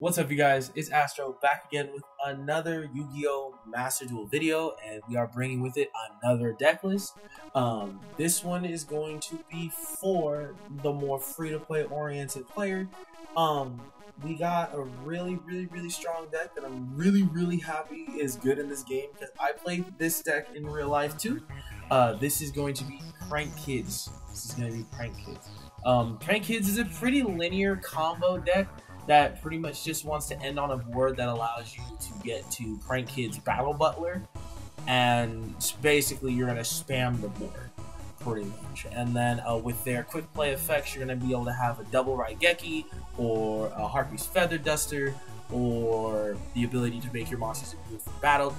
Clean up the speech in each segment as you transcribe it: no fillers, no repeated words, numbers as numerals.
What's up, you guys? It's Astro back again with another Yu-Gi-Oh! Master Duel video, and we are bringing with it another deck list. This one is going to be for the more free-to-play oriented player. We got a really strong deck that I'm really happy is good in this game because I played this deck in real life too. This is going to be Prank Kids. Prank Kids is a pretty linear combo deck that pretty much just wants to end on a board that allows you to get to Prank Kids Battle Butler, and basically you're going to spam the board pretty much. And then with their quick play effects, you're going to be able to have a double Raigeki or a Harpy's Feather Duster, or the ability to make your monsters immune from battle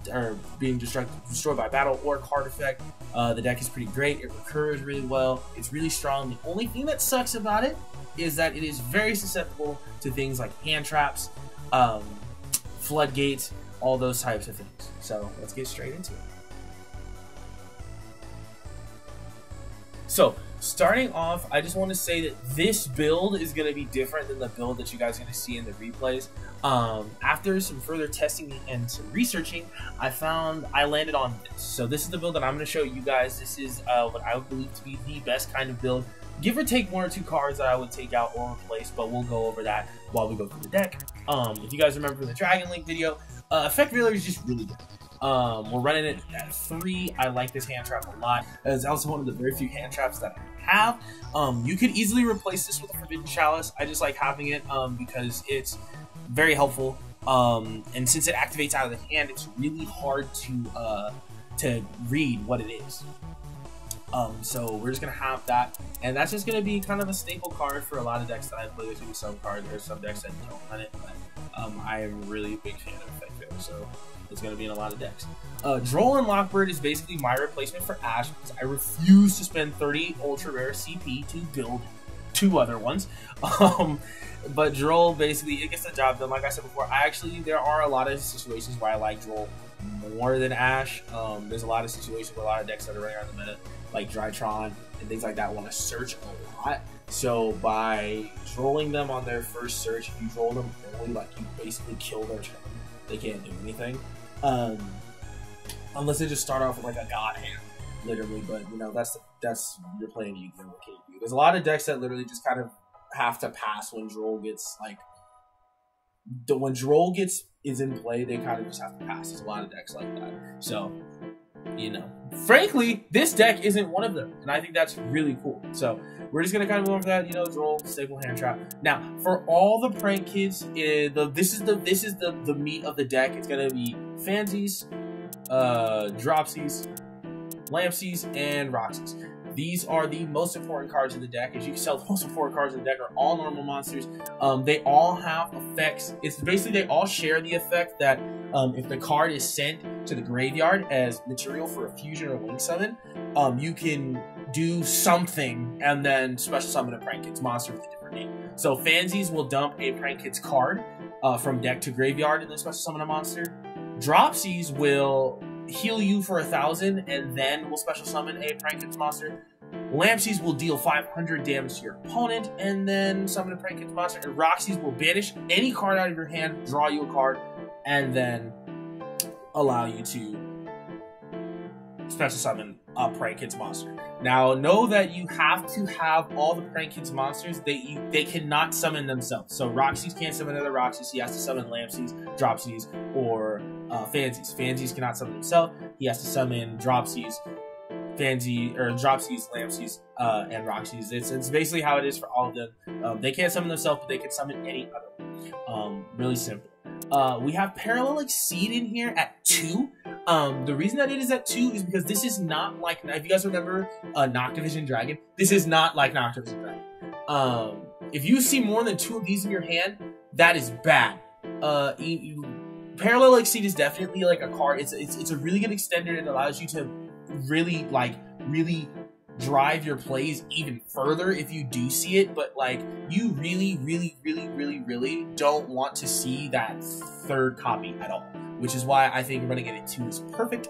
or being destroyed by battle or card effect. The deck is pretty great. It recurs really well. It's really strong. The only thing that sucks about it is that it is very susceptible to things like hand traps, floodgates, all those types of things. So let's get straight into it. So starting off, I just want to say that this build is going to be different than the build that you guys are going to see in the replays. After some further testing and some researching, I landed on this. So this is the build that I'm going to show you guys. This is what I would believe to be the best kind of build. Give or take one or two cards that I would take out or replace, but we'll go over that while we go through the deck. If you guys remember from the Dragon Link video, Effect Reeler is just really good. We're running it at 3. I like this hand trap a lot. It's also one of the very few hand traps that I have. You could easily replace this with a Forbidden Chalice. I just like having it because it's very helpful. And since it activates out of the hand, it's really hard to read what it is. So we're just gonna have that, and that's just gonna be kind of a staple card for a lot of decks that I play. There's gonna be some cards, there's some decks that don't run it, but I am really a big fan of Effect Failure, so it's gonna be in a lot of decks. Duel and Lockbird is basically my replacement for Ash because I refuse to spend 30 ultra rare CP to build 2 other ones. But Duel basically it gets the job done. Like I said before, there are a lot of situations where I like Duel more than Ash. There's a lot of situations where a lot of decks that are running around the minute, like Drytron and things like that, want to search a lot. So by trolling them on their first search, if you troll them early, like you basically kill their turn. They can't do anything. Unless they just start off with like a god hand, literally. But you know, that's you're playing Yu-Gi-Oh! What can you do? There's a lot of decks that literally just kind of have to pass when Duel gets like when Duel is in play, they kind of just have to pass. There's a lot of decks like that. So, you know, frankly, this deck isn't one of them, and I think that's really cool. So we're just gonna kind of go over that, you know, Duel, staple hand trap. Now, for all the Prank Kids, this is the meat of the deck. It's gonna be Fansies, Dropsies, Lampsies, and Roxies. These are the most important cards in the deck. As you can tell, the most important cards in the deck are all normal monsters. They all have effects. It's basically they all share the effect that if the card is sent to the graveyard as material for a fusion or link summon, you can do something and then special summon a Prank Kids monster with a different name. So Fansies will dump a Prank Kids card from deck to graveyard and then special summon a monster. Dropsies will heal you for 1,000 and then will special summon a Prank Kids monster. Lampsies will deal 500 damage to your opponent and then summon a Prank Kids monster. And Roxies will banish any card out of your hand, draw you a card, and then allow you to special summon a Prank Kids monster. Now, know that you have to have all the Prank Kids monsters. They cannot summon themselves. So Roxies can't summon other Roxies. He has to summon Lampsies, Dropsies, or Fansies. Fansies cannot summon himself. He has to summon Dropsies, Dropsies, Lampsies, and Roxies. It's basically how it is for all of them. They can't summon themselves, but they can summon any other. Really simple. We have Parallel Exceed in here at 2. The reason that it is at 2 is because this is not like, if you guys remember Noctivision Dragon, this is not like Noctivision Dragon. If you see more than 2 of these in your hand, that is bad. Parallel Exceed is definitely like a card. It's a really good extender. It allows you to really drive your plays even further if you do see it, but like you really don't want to see that third copy at all, which is why I think running it at 2 is perfect.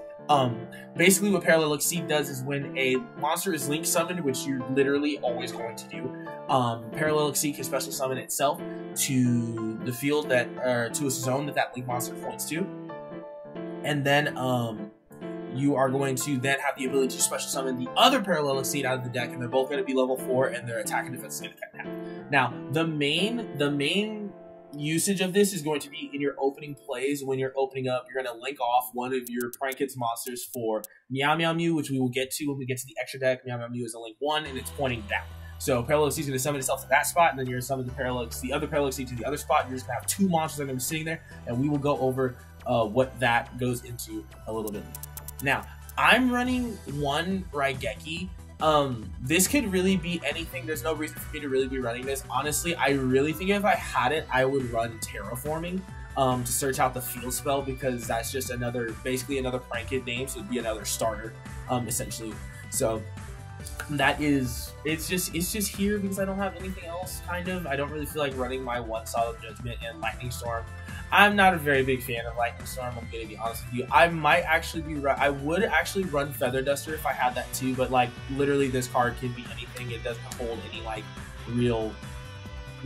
Basically what Parallel Exceed does is when a monster is link summoned, which you're literally always going to do, Parallel Exceed can special summon itself. to the field that, or to a zone that link monster points to, and then you are going to then have the ability to special summon the other parallel exceed out of the deck, and they're both going to be level 4, and their attack and defense is going to cut in half. Now, the main usage of this is going to be in your opening plays. When you're opening up, you're going to link off one of your Prankins monsters for Meow Meow Mew, which we will get to when we get to the extra deck. Meow Meow Mew is a link 1, and it's pointing down. So Parallel Exceed is going to summon itself to that spot, and then you're going to summon the other Parallel Exceed to the other spot. You're just going to have 2 monsters that are going to be sitting there, and we will go over what that goes into a little bit. Now, I'm running 1 Raigeki. This could really be anything. There's no reason for me to really be running this. Honestly, I really think if I had it, I would run Terraforming to search out the field spell, because that's just basically another Prank-It name, so it'd be another starter, essentially. So that is, it's just here because I don't have anything else, kind of. I don't really feel like running my 1 Solid Judgment and Lightning Storm. I'm not a very big fan of Lightning Storm, I'm gonna be honest with you. I might actually be, I would actually run Feather Duster if I had that too, but like literally this card can be anything. It doesn't hold any like real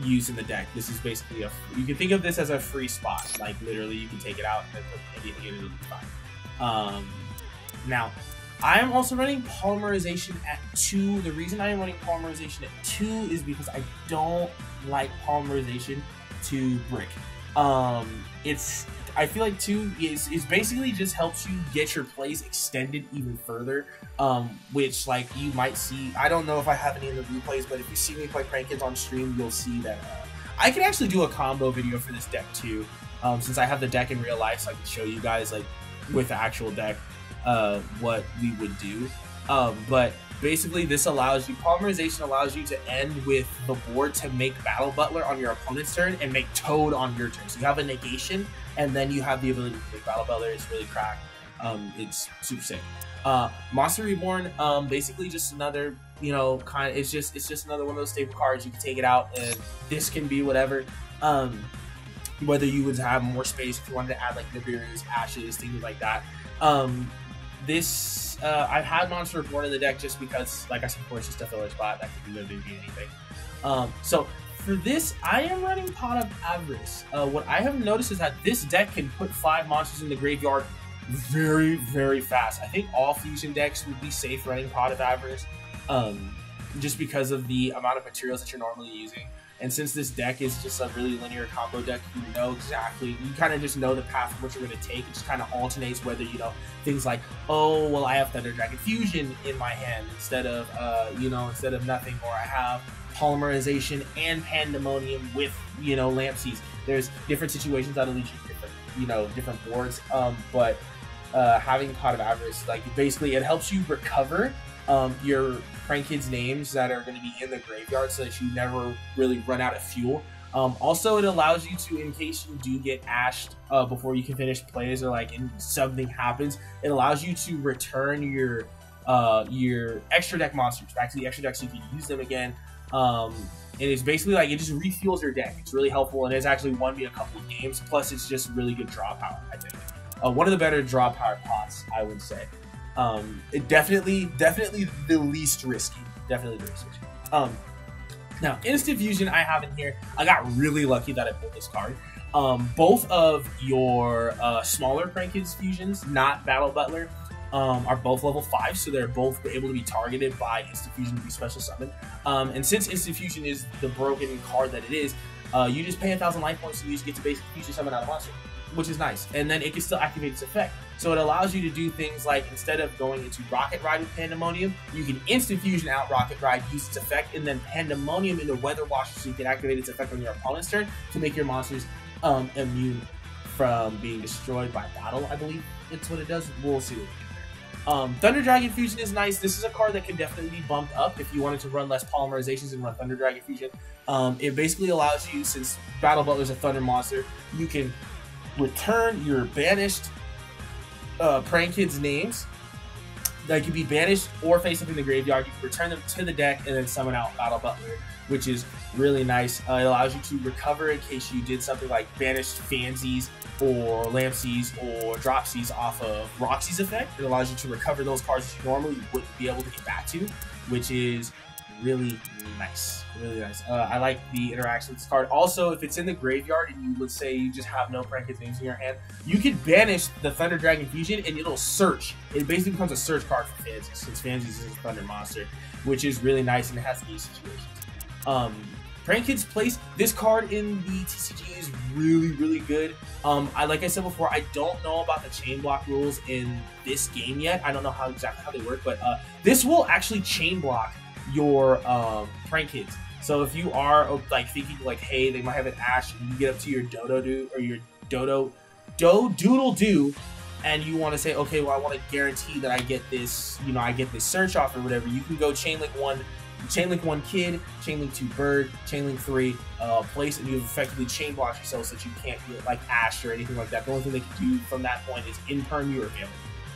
use in the deck. This is basically you can think of this as a free spot. Like literally you can take it out and put anything in it, it'll be fine. Now, I am also running Polymerization at 2. The reason I am running Polymerization at 2 is because I don't like Polymerization to Brick. I feel like 2 is basically just helps you get your plays extended even further, which like you might see. I don't know if I have any in the replays, but if you see me play Prankins on stream, you'll see that I can actually do a combo video for this deck too, since I have the deck in real life, so I can show you guys like with the actual deck what we would do. But basically this allows you, Polymerization allows you to end with the board to make Battle Butler on your opponent's turn and make Toad on your turn. So you have a negation, and then you have the ability to make Battle Butler. It's really cracked. It's super sick. Monster Reborn, basically just another, you know, it's just another one of those staple cards. You can take it out, and this can be whatever. Whether you would have more space if you wanted to add like Nibiri's, Ashes, things like that. I've had Monster Reborn in the deck just because, like I said before, it's just a filler spot that could literally be anything. So for this, I am running Pot of Avarice. What I have noticed is that this deck can put 5 monsters in the graveyard very, very fast. I think all fusion decks would be safe running Pot of Avarice, just because of the amount of materials that you're normally using. And since this deck is just a really linear combo deck, you know exactly, you kind of just know the path of what you're going to take. It just kind of alternates whether, you know, things like, oh, well, I have Thunder Dragon Fusion in my hand instead of, instead of nothing, or I have Polymerization and Pandemonium with, you know, Lampseas. There's different situations that'll lead you to different boards. But having Pot of Avarice, like, basically it helps you recover your Prankins names that are going to be in the graveyard, so that you never really run out of fuel. Also, it allows you to, in case you do get ashed before you can finish plays, or like something happens, it allows you to return your extra deck monsters back to the extra deck so you can use them again. And it's basically like it just refuels your deck. It's really helpful, and it's actually won me a couple of games. Plus, it's just really good draw power, I think. One of the better draw power pots, I would say. It definitely the least risky. Definitely the least risky. Now, Instant Fusion I have in here. I got really lucky that I pulled this card. Both of your smaller Prankins fusions, not Battle Butler, are both level 5, so they're both able to be targeted by Instant Fusion to be special summoned. And since Instant Fusion is the broken card that it is, you just pay 1,000 life points and you just get to basically fusion summon out a monster, which is nice. And then it can still activate its effect. So it allows you to do things like, instead of going into Rocket Ride with Pandemonium, you can Instant Fusion out Rocket Ride, use its effect, and then Pandemonium into Weather Washer, so you can activate its effect on your opponent's turn to make your monsters immune from being destroyed by battle, I believe it's what it does. We'll see what we get there. Thunder Dragon Fusion is nice. This is a card that can definitely be bumped up if you wanted to run less polymerizations and run Thunder Dragon Fusion. It basically allows you, since Battle Butler is a Thunder monster, you can return your banished Prankins names that can be banished or face up in the graveyard. You can return them to the deck and then summon out Battle Butler, which is really nice. It allows you to recover in case you did something like banished Fansies or Lampseas or Dropsies off of Roxy's effect. It allows you to recover those cards that you normally wouldn't be able to get back to, which is really nice. Really nice. I like the interaction with this card. Also, if it's in the graveyard and you would say you just have no Prank Kids names in your hand, you can banish the Thunder Dragon Fusion and it'll search. It basically becomes a search card for Fansies, since Fansies is a Thunder monster, which is really nice and it has these situations. Prank Kids place this card in the TCG is really good. Like I said before, I don't know about the chain block rules in this game yet. I don't know exactly how they work, but this will actually chain block your Prank Kids. So if you are like thinking like, hey, they might have an Ash, and you get up to your Doodle Doo, and you want to say, okay, well, I want to guarantee that I get this, you know, I get this search off or whatever, you can go Chainlink 1 Kid, Chainlink 2 Bird, Chainlink 3 place, and you've effectively chain blocked yourself so that you can't get like Ash or anything like that. The only thing they can do from that point is in-perm you or available,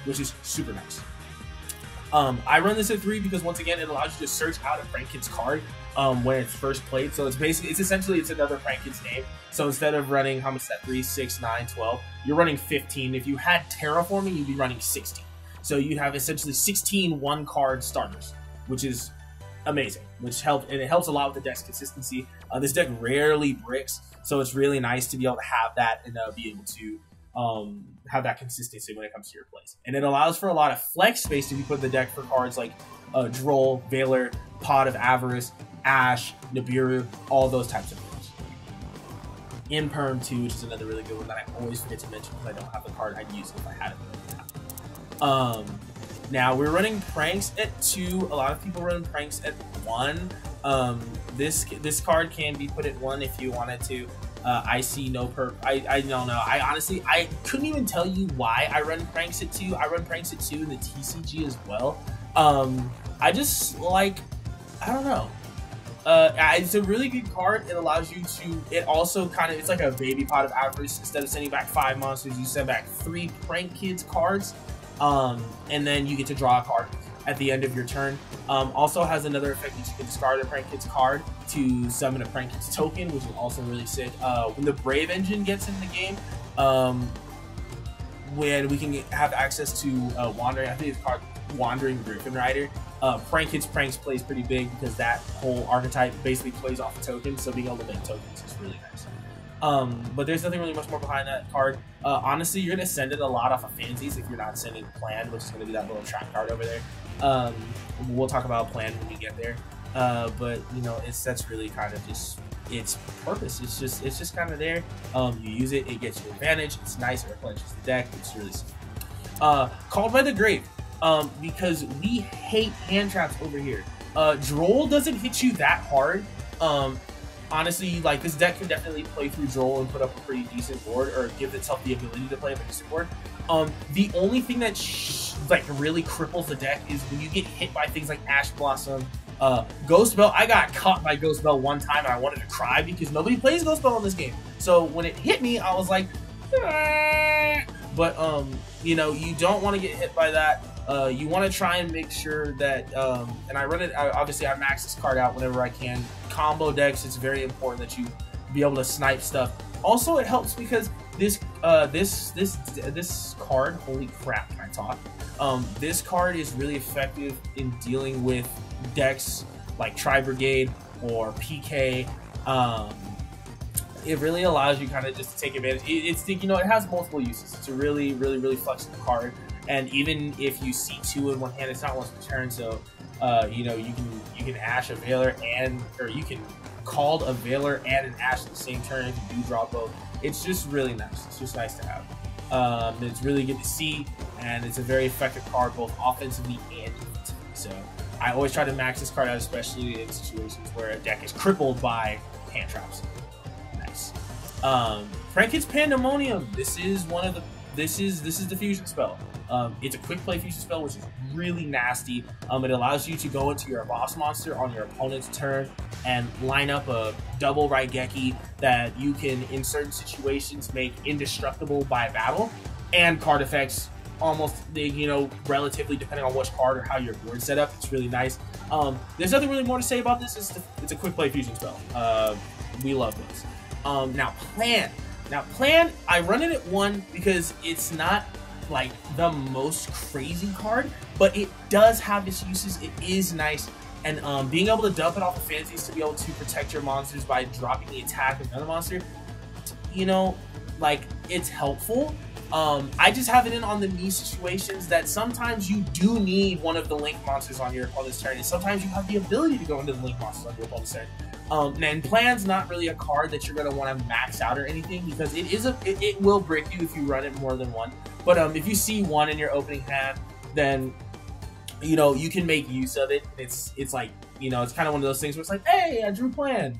which is super nice. I run this at 3 because once again, it allows you to search out a Prank Kids card when it's first played. So it's essentially another Prank Kids name. So instead of running, how much is that, 3, 6, 9, 12, you're running 15. If you had Terraforming, you'd be running 16. So you have essentially 16 one-card starters, which is amazing, which helps, and it helps a lot with the deck's consistency. This deck rarely bricks, so it's really nice to be able to have that and be able to have that consistency when it comes to your plays. And it allows for a lot of flex space to be put in the deck for cards like Droll, Valor, Pot of Avarice, Ash, Nibiru, all those types of things. In-perm too, which is another really good one that I always forget to mention because I don't have the card. I'd use it if I had it. Now we're running pranks at 2. A lot of people run pranks at 1. This card can be put at 1 if you wanted to. I see no I don't know. I honestly, I couldn't even tell you why I run pranks at 2. I run pranks at 2 in the TCG as well. I just like, I don't know. It's a really good card. It allows you to, it also kind of, it's like a baby Pot of Avarice. Instead of sending back 5 monsters, you send back 3 Prank Kids cards. And then you get to draw a card at the end of your turn. Also has another effect that you can discard a Prank Kids card to summon a Prank Kids token, which is also really sick. When the Brave engine gets in the game, when we can have access to Wandering, I think it's called Wandering Griffin Rider. Prank Kids Pranks plays pretty big because that whole archetype basically plays off of tokens, so being able to make tokens is really nice. But there's nothing really much more behind that card. Honestly, you're going to send it a lot off of Fansies if you're not sending Plan, which is going to be that little trap card over there. We'll talk about Plan when we get there. But you know, that's really kind of just its purpose. It's just kind of there. You use it, it gets you advantage. It's nice, it replenishes the deck. It's really simple. Called by the Grave. Because we hate hand traps over here. Droll doesn't hit you that hard. Honestly, like, this deck can definitely play through Droll and put up a pretty decent board, or give itself the ability to play up a decent board. The only thing that like really cripples the deck is when you get hit by things like Ash Blossom, Ghost Bell. I got caught by Ghost Bell one time and I wanted to cry because nobody plays Ghost Bell in this game. So when it hit me, I was like, ah! But you know, you don't want to get hit by that. You want to try and make sure that, and I run it, obviously I max this card out whenever I can. Combo decks, it's very important that you be able to snipe stuff. Also, it helps because this card, holy crap, can I talk? This card is really effective in dealing with decks like Tri-Brigade or PK. It really allows you kind of just to take advantage. You know, it has multiple uses. It's a really flexible card. And even if you see 2 in one hand, it's not once per turn. So, you know, you can Ash a Valor or you can call a Valor and an Ash at the same turn if you do draw both. It's just really nice. It's just nice to have. It's really good to see, and it's a very effective card both offensively and defensively. So I always try to max this card out, especially in situations where a deck is crippled by hand traps. Nice. Prank Kids Pandemonium. This is the fusion spell. It's a quick play fusion spell, which is really nasty. It allows you to go into your boss monster on your opponent's turn and line up a double Raigeki that you can, in certain situations, make indestructible by battle, and card effects almost, you know, relatively depending on which card or how your board's set up. It's really nice. There's nothing really more to say about this. It's a quick play fusion spell. We love this. Now Plan, I run it at 1 because it's not like the most crazy card, but it does have its uses. It is nice. And being able to dump it off of Fancies to be able to protect your monsters by dropping the attack of another monster, you know, like, it's helpful. I just have it in on the knee situations that sometimes you do need one of the link monsters on your opponent's turn, and sometimes you have the ability to go into the link monsters on your opponent's turn. And Plan's not really a card that you're going to want to max out or anything, because it will brick you if you run it more than one. But if you see one in your opening hand, then, you know, you can make use of it. It's like, you know, it's kind of one of those things where it's like, hey, I drew Plan.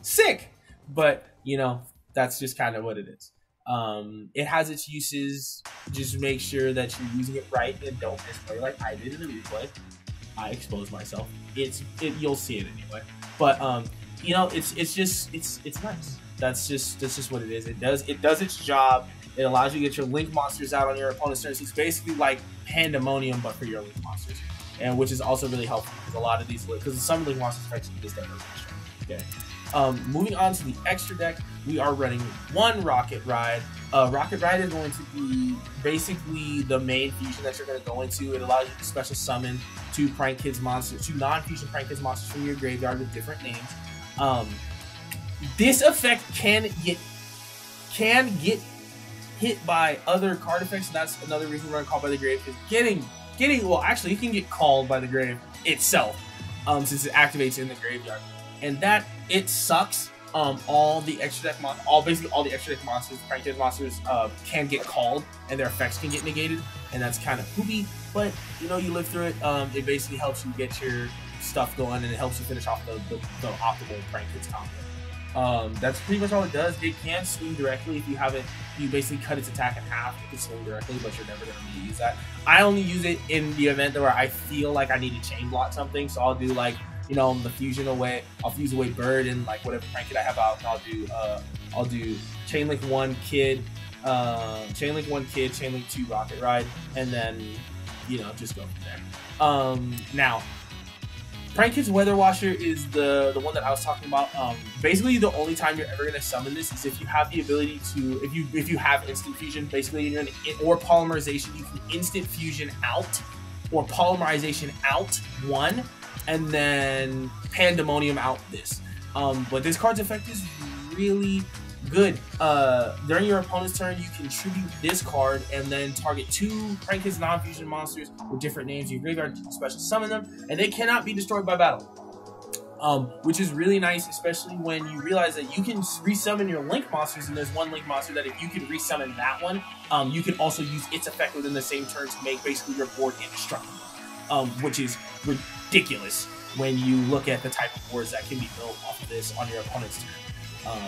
Sick! But, you know, that's just kind of what it is. It has its uses. Just make sure that you're using it right and don't misplay like I did in the replay. I exposed myself. You'll see it anyway. But you know, it's nice. That's just what it is. It does its job. It allows you to get your link monsters out on your opponent's turn. So it's basically like Pandemonium, but for your link monsters, and which is also really helpful because a lot of these, because some link monsters actually just that. Okay. Moving on to the extra deck, we are running one Rocket Ride. Rocket Ride is going to be basically the main fusion that you're going to go into. It allows you to special summon two Prank Kids monsters, two non-fusion Prank Kids monsters from your graveyard with different names. This effect can get hit by other card effects, and that's another reason we're going to call by the grave. Because well, actually, it can get called by the grave itself, since it activates in the graveyard. And that, it sucks. All the extra deck basically all the extra deck monsters, Prank Kids monsters, can get called, and their effects can get negated, and that's kind of poopy. But you know, you live through it. It basically helps you get your stuff going, and it helps you finish off the optimal Prank Kids combo. That's pretty much all it does. It can swing directly if you have it. You basically cut its attack in half. It can swing directly, but you're never going to really use that. I only use it in the event where I feel like I need to chain block something, so I'll do like, you know, the fusion away. I'll fuse away Bird and like whatever Prank Kid I have out, and I'll do Chain Link 1 Kid, Chain Link 1 Kid, Chain Link 2 Rocket Ride, and then, you know, just go from there. Now, Prank Kid's Weather Washer is the one that I was talking about. Basically, the only time you're ever gonna summon this is if you have the ability to, if you have instant fusion, basically, or polymerization, you can instant fusion out or polymerization out one, and then Pandemonium out this. But this card's effect is really good. During your opponent's turn, you can tribute this card and then target two Prank Kids non-fusion monsters with different names in your graveyard, special summon them, and they cannot be destroyed by battle. Which is really nice, especially when you realize that you can resummon your Link monsters, and there's one Link monster that if you can resummon that one, you can also use its effect within the same turn to make basically your board indestructible. Which is ridiculous when you look at the type of boards that can be built off of this on your opponent's turn.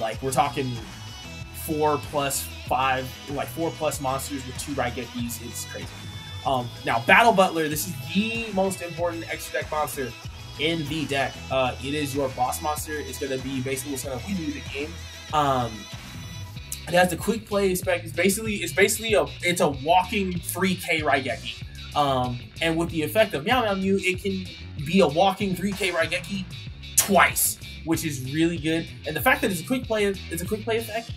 Like, we're talking 4+5, 4+ monsters with 2 Raigekis. It's crazy. Now, Battle Butler, this is the most important extra deck monster in the deck. It is your boss monster. It's going to be basically what's going to win you the game. It has the quick play spec. It's a walking 3K Raigeki. And with the effect of Meow Meow Mew, it can be a walking 3K Raigeki twice, which is really good. And the fact that it's a quick play effect,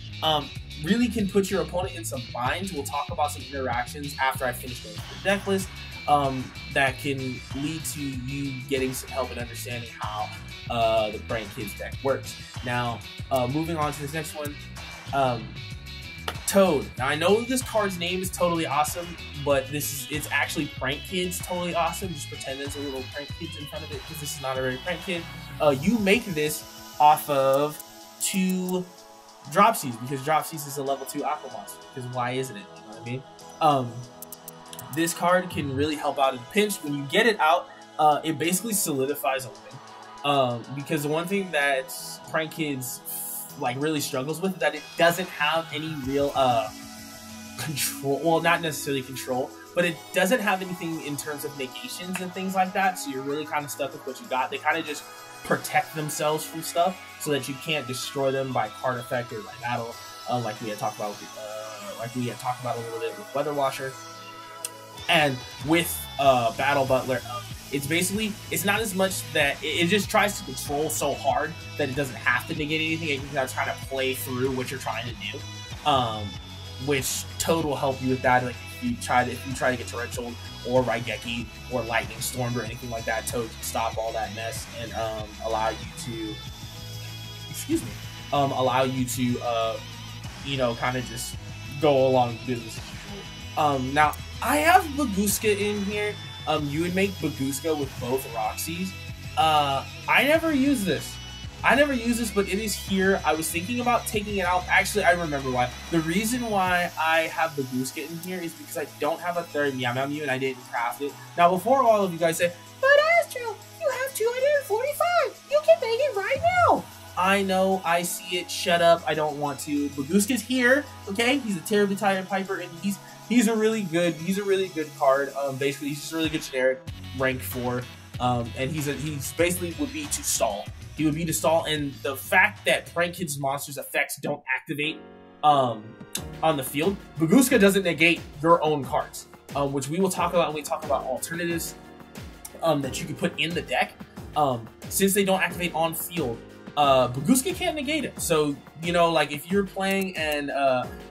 really can put your opponent in some binds. We'll talk about some interactions after I finish going through the deck list, that can lead to you getting some help in understanding how the Prank Kids deck works. Now, moving on to this next one, Toad. Now, I know this card's name is Totally Awesome, but it's actually Prank Kids Totally Awesome. Just pretend there's a little Prank Kids in front of it, because this is not a very Prank Kid. You make this off of 2 Dropsies, because Dropsies is a level 2 Aqua monster, because why isn't it? You know what I mean? This card can really help out in a pinch. When you get it out, it basically solidifies a win. Because the one thing that Prank Kids like really struggles with is that it doesn't have any real control. Well, not necessarily control, but it doesn't have anything in terms of negations and things like that. So you're really kind of stuck with what you got. They kind of just protect themselves from stuff so that you can't destroy them by card effect or by battle, like we had talked about a little bit with Weather Washer. And with Battle Butler, it's not as much that it just tries to control so hard that it doesn't have to negate anything. It can try to play through what you're trying to do. which Toad will help you with that. Like if you try to get Torrential or Raigeki or Lightning Stormed or anything like that, Toad can stop all that mess and allow you to you know, kind of just go along business as usual. Now I have Baguska in here. You would make Baguska with both Roxys. I never use this. But it is here. I was thinking about taking it out. Actually, I remember why. The reason why I have Baguska in here is because I don't have a third Meow Meow Mew and I didn't craft it. Now, before all of you guys say, but Astro, you have 245. You can make it right now. I know, I see it. Shut up. I don't want to. Baguska's here. Okay, he's a terribly tired Piper, and he's a really good card. Basically, he's just a really good generic rank 4. And he's basically would be to stall. He would be to stall, and the fact that Prank Kids Monsters effects don't activate on the field, Baguska doesn't negate your own cards, which we will talk about when we talk about alternatives that you can put in the deck. Since they don't activate on field, Baguska can't negate it. So, you know, like if you're playing and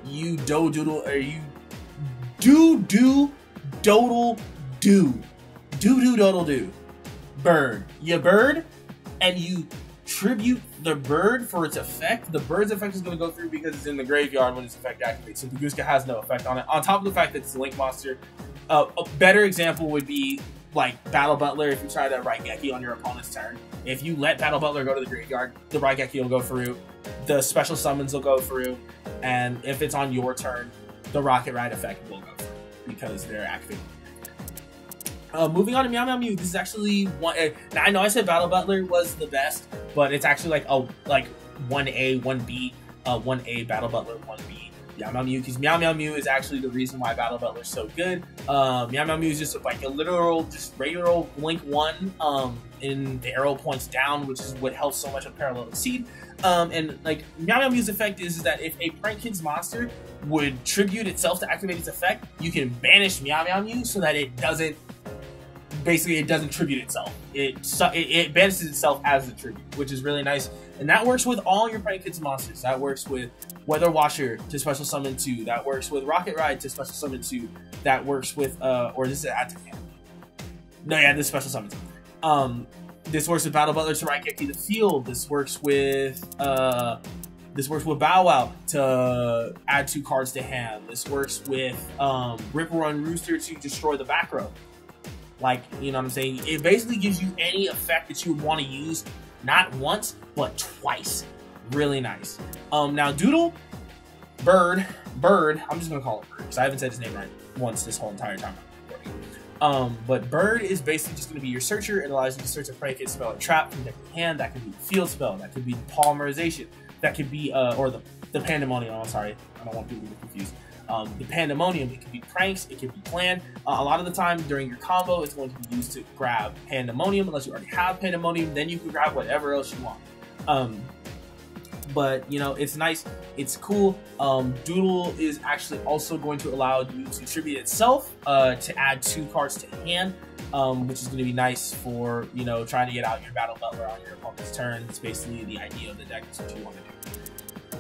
you do-doodle or you do-do-dodle-do bird. You bird, and you tribute the bird for its effect. The bird's effect is going to go through because it's in the graveyard when its effect activates. So Baguska has no effect on it. On top of the fact that it's a Link monster, a better example would be like Battle Butler. If you try to Raigeki on your opponent's turn, if you let Battle Butler go to the graveyard, the Raigeki will go through, the special summons will go through, and if it's on your turn, the Rocket Ride effect will go through because they're activated. Moving on to Meow Meow Mew, this is actually one. Now I know I said Battle Butler was the best, but it's actually like 1A, 1B, 1A Battle Butler, 1B Meow Meow Mew, because Meow Meow Mew is actually the reason why Battle Butler is so good. Meow Meow Mew is just like a literal, just regular Blink 1 in the arrow points down, which is what helps so much with Parallel Exceed. And like Meow Meow Mew's effect is that if a Prank Kids monster would tribute itself to activate its effect, you can banish Meow Meow Mew so that it doesn't. Basically, it doesn't tribute itself. It banishes itself as a tribute, which is really nice. And that works with all your Prank Kids monsters. That works with Weather Watcher to special summon 2. That works with Rocket Ride to special summon 2. That works with, or this is add to hand. No, yeah, this special summon 2. This works with Battle Butler to Raigeki the field. This works with Bow Wow to add 2 cards to hand. This works with Rip Run Rooster to destroy the back row. Like, you know what I'm saying? It basically gives you any effect that you would want to use, not once, but twice. Really nice. Now Doodle, Bird, I'm just going to call it Bird, because I haven't said his name right once this whole entire time. But Bird is basically just going to be your searcher. It allows you to search a Prank Kid spell or trap from deck to hand. That could be the field spell. That could be polymerization. That could be, or the Pandemonium. I'm sorry. I don't want people to get confused. The Pandemonium, it could be pranks, it could be planned. A lot of the time during your combo, it's going to be used to grab Pandemonium, unless you already have Pandemonium, then you can grab whatever else you want. But, you know, it's nice, it's cool. Doodle is actually also going to allow you to tribute itself to add 2 cards to hand, which is going to be nice for, you know, trying to get out your Battle Butler on your opponent's turn. It's basically the idea of the deck. That's what you want to do.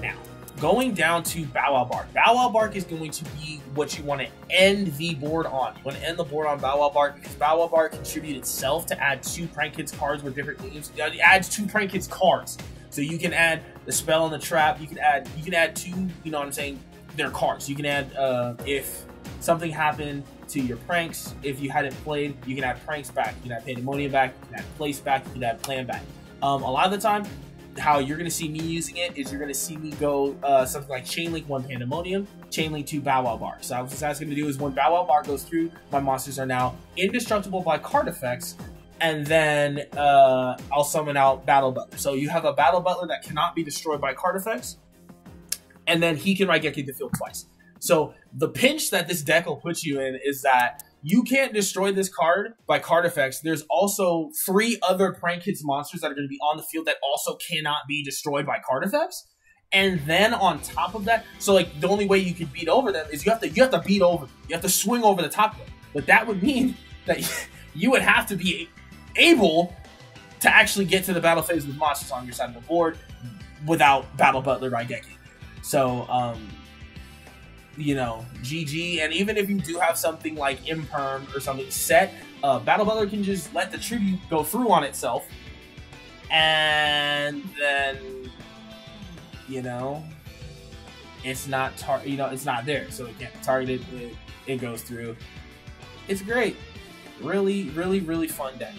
Now, going down to Bow Wow Bark. Bow Wow Bark is going to be what you want to end the board on. You want to end the board on Bow Wow Bark because Bow Wow Bark contributes itself to add 2 Prank Kids cards with different names. It adds 2 Prank Kids cards. So you can add the spell and the trap. You can add 2, you know what I'm saying, their cards. You can add, if something happened to your pranks, if you hadn't played, you can add pranks back. You can add Pandemonium back. You can add place back. You can add plan back. A lot of the time, how you're going to see me using it is you're going to see me go something like Chainlink 1 Pandemonium, Chainlink 2 Bow Wow Bark. So what that's going to do is when Bow Wow Bark goes through, my monsters are now indestructible by card effects, and then I'll summon out Battle Butler. So you have a Battle Butler that cannot be destroyed by card effects, and then he can Raigeki the field twice. So the pinch that this deck will put you in is that you can't destroy this card by card effects. There's also 3 other Prank Kids monsters that are going to be on the field that also cannot be destroyed by card effects. And then on top of that, so like the only way you can beat over them is you have to beat over them. You have to swing over the top of them. But that would mean that you would have to be able to actually get to the battle phase with monsters on your side of the board without Battle Butler Raigeki. So you know, GG. And even if you do have something like Imperm or something set, Battle Butler can just let the tribute go through on itself, and then, you know, it's not it's not there, so it can't target it. It goes through. It's great. Really, really, really fun deck.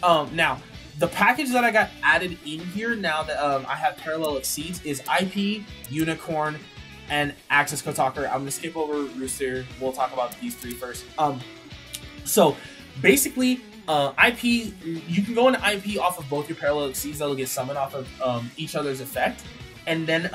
Now, the package that I got added in here now that I have Parallel Exceeds is IP, Unicorn, and Access Code Talker. I'm gonna skip over Rooster. We'll talk about these three first. So basically, IP, you can go into IP off of both your Parallel Exceeds that'll get summoned off of each other's effect. And then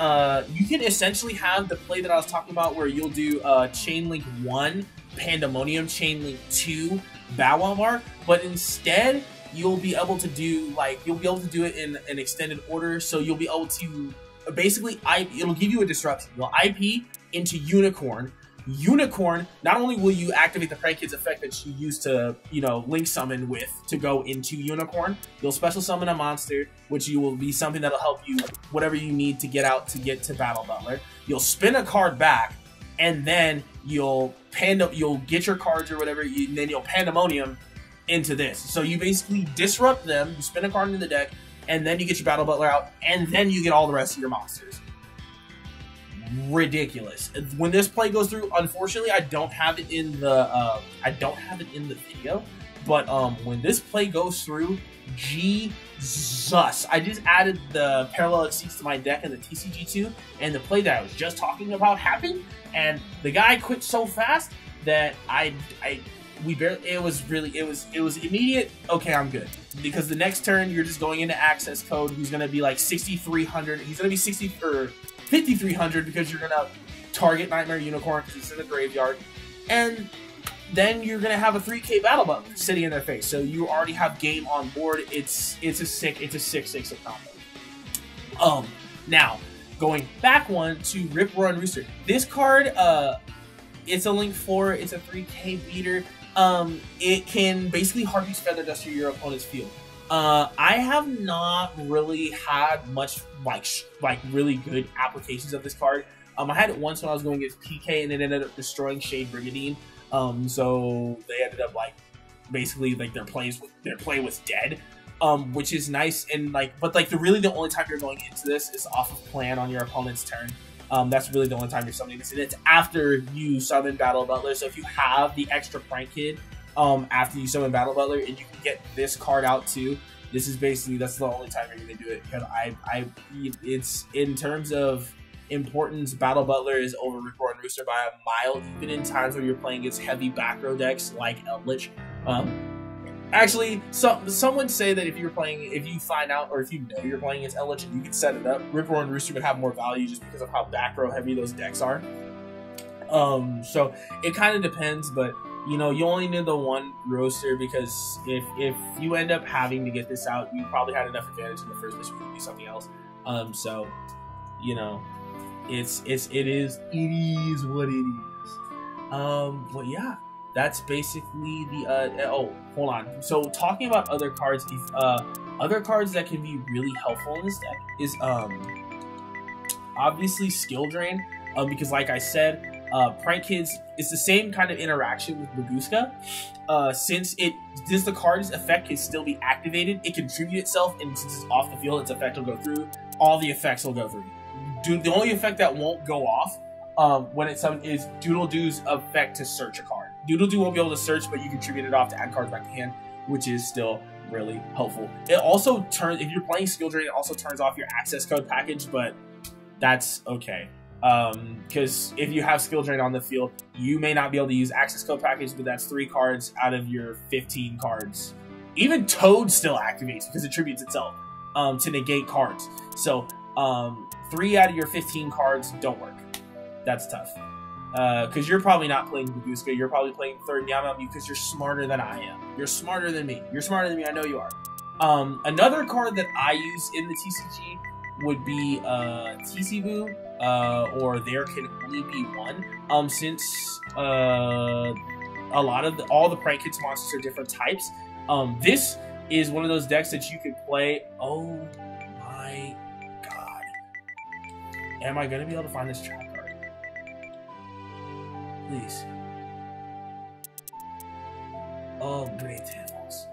you can essentially have the play that I was talking about where you'll do Chain Link 1, Pandemonium, Chain Link 2, Bow Wow Bar, but instead you'll be able to do it in an extended order. So you'll be able to basically it'll give you a disruption. You'll IP into Unicorn. Unicorn, not only will you activate the Prank Kid's effect that you used to, you know, link summon with to go into Unicorn, you'll special summon a monster, which you will be something that'll help you whatever you need to get to Battle Butler. You'll spin a card back, and then you'll get your cards or whatever, and then you'll Pandemonium into this. So you basically disrupt them, you spin a card into the deck, and then you get your Battle Butler out, and then you get all the rest of your monsters. Ridiculous. When this play goes through, unfortunately, I don't have it in the video, but when this play goes through, Jesus, I just added the Parallel Exceeds to my deck in the TCG2, and the play that I was just talking about happened, and the guy quit so fast that it was immediate. Okay, I'm good, because the next turn you're just going into Access Code. He's gonna be like 6,300. He's gonna be 5,300 because you're gonna target Nightmare Unicorn because it's in the graveyard, and then you're gonna have a 3K Battle Butler sitting in their face. So you already have game on board. It's a 6/6 combo. Now going back one to Rip Roaring Rooster. This card, it's a Link 4. It's a 3K beater. It can basically hard use Feather Duster your opponent's field. I have not really had much like really good applications of this card. I had it once when I was going against PK, and it ended up destroying Shade Brigadine. So they ended up basically their play was dead. Which is nice, and but the only time you're going into this is off of plan on your opponent's turn. That's really the only time you're summoning this, and it's after you summon Battle Butler. So if you have the extra Prank Kid after you summon Battle Butler, and you can get this card out too, this is basically, that's the only time you're going to do it, because it's, in terms of importance, Battle Butler is over Rip Roaring Rooster by a mile, even in times where you're playing against heavy back row decks like Eldritch. Actually, some would say that if you find out, or if you know you're playing against Eldritch and you can set it up, Rip Roaring Rooster would have more value just because of how back row heavy those decks are. So it kind of depends, but you know, you only need the one roaster, because if you end up having to get this out, you probably had enough advantage in the first mission to do something else. So you know, it is what it is. But yeah, that's basically the oh, hold on. So talking about other cards, other cards that can be really helpful in this deck is obviously Skill Drain, because like I said, Prank Kids is the same kind of interaction with Baguska. Since the card's effect can still be activated, it can tribute itself, and since it's off the field, its effect will go through. All the effects will go through. The only effect that won't go off when it's summoned is Doodle Doo's effect to search a card. Doodle Doo won't be able to search, but you can tribute it off to add cards back to hand, which is still really helpful. It also turns, if you're playing Skill Drain, it also turns off your access code package, but that's okay. Because if you have Skill Drain on the field, you may not be able to use access code package, but that's 3 cards out of your 15 cards. Even Toad still activates because it tributes itself to negate cards. So 3 out of your 15 cards don't work. That's tough. Because you're probably not playing Baguska, you're probably playing third Yamamu because you're smarter than I am. You're smarter than me. You're smarter than me, I know you are. Another card that I use in the TCG would be TC-Boo, or There Can Only Be One. Since all the Prank Kids monsters are different types, this is one of those decks that you could play. Oh my god. Am I going to be able to find this trap card? Please. Oh, great tables.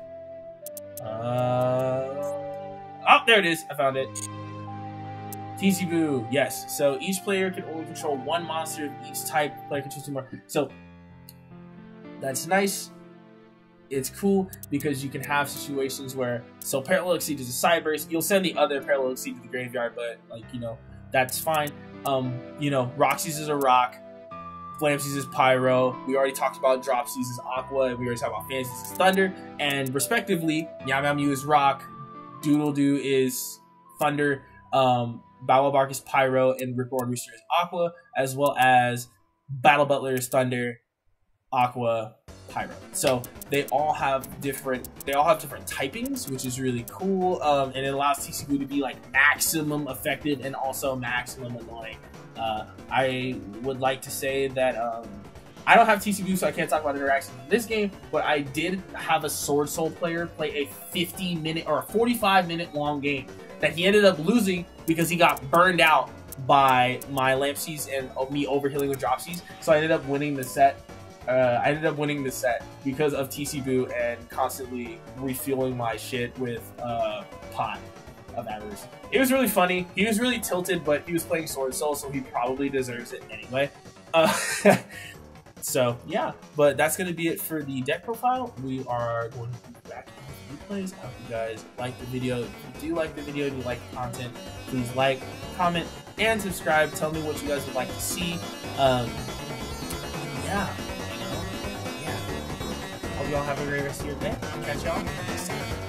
Oh, there it is. I found it. TC Boo. Yes. So each player can only control one monster of each type. Player controls 2 more. So that's nice. It's cool because you can have situations where, so Parallel Exceed is a side burst. You'll send the other Parallel Exceed to the graveyard, but like, you know, that's fine. You know, Roxy's is a rock. Flamsy's is Pyro. We already talked about Dropsy's is Aqua, and we already talked about Fancy's is Thunder. And respectively, Yamamu is Rock, Doodle-Doo is Thunder, Bow Bark is Pyro, and Riproar Rooster is Aqua, as well as Battle Butler is Thunder, Aqua, Pyro. So they all have different typings, which is really cool. And it allows TC Boo to be like maximum effective and also maximum annoying. I would like to say that I don't have TC Boo, so I can't talk about interactions in this game, but I did have a Sword Soul player play a 50-minute or a 45-minute long game that he ended up losing because he got burned out by my Lampsies and me overhealing with Dropsies. So I ended up winning the set. Because of TC Boo and constantly refueling my shit with pot of avarice. It was really funny. He was really tilted, but he was playing Sword Soul, so he probably deserves it anyway. So yeah, but that's gonna be it for the deck profile. We are going to be back in replays. I hope you guys like the video. If you do like the video and you like the content, please like, comment, and subscribe. Tell me what you guys would like to see. Yeah. Hope y'all have a great rest of your day. Catch y'all next time.